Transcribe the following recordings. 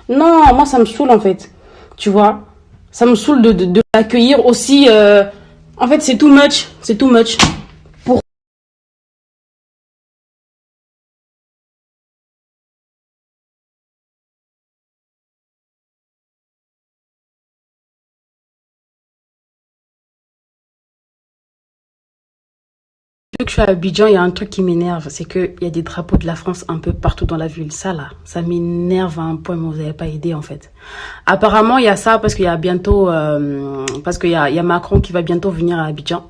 Non, moi, ça me saoule, en fait. Tu vois? Ça me saoule de l'accueillir aussi. En fait, c'est too much. C'est too much. Depuis que je suis à Abidjan, il y a un truc qui m'énerve, c'est qu'il y a des drapeaux de la France un peu partout dans la ville. Ça là, ça m'énerve à un point, mais vous n'avez pas aidé en fait. Apparemment, il y a ça parce qu'il y a bientôt, parce qu'il y a Macron qui va bientôt venir à Abidjan.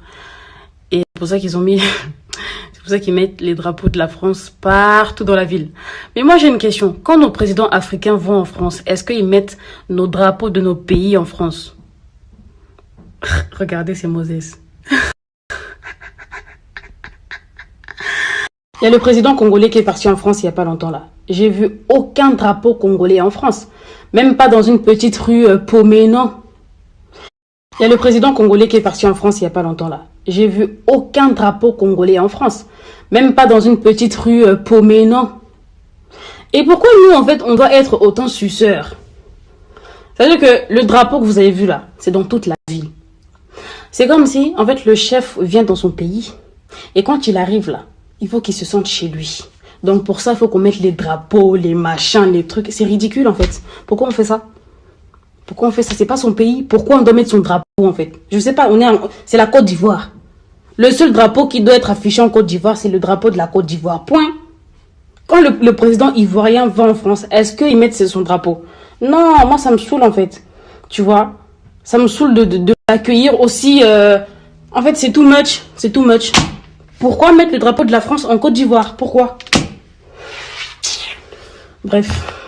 Et c'est pour ça qu'ils ont mis, c'est pour ça qu'ils mettent les drapeaux de la France partout dans la ville. Mais moi j'ai une question, quand nos présidents africains vont en France, est-ce qu'ils mettent nos drapeaux de nos pays en France? Regardez ces Moses. Il y a le président congolais qui est parti en France il n'y a pas longtemps là. J'ai vu aucun drapeau congolais en France. Même pas dans une petite rue paumée, non. Il y a le président congolais qui est parti en France il n'y a pas longtemps là. J'ai vu aucun drapeau congolais en France. Même pas dans une petite rue paumée, non. Et pourquoi nous, en fait, on doit être autant suceurs? C'est-à-dire que le drapeau que vous avez vu là, c'est dans toute la ville. C'est comme si, en fait, le chef vient dans son pays. Et quand il arrive là, il faut qu'il se sente chez lui. Donc pour ça, il faut qu'on mette les drapeaux, les machins, les trucs. C'est ridicule en fait. Pourquoi on fait ça? Pourquoi on fait ça? C'est pas son pays. Pourquoi on doit mettre son drapeau en fait? Je sais pas, c'est la Côte d'Ivoire. Le seul drapeau qui doit être affiché en Côte d'Ivoire, c'est le drapeau de la Côte d'Ivoire. Point. Quand le président ivoirien va en France, est-ce qu'il met son drapeau? Non, moi ça me saoule en fait. Tu vois? Ça me saoule de l'accueillir aussi. En fait, c'est too much. C'est too much. Pourquoi mettre le drapeau de la France en Côte d'Ivoire? Pourquoi? Bref.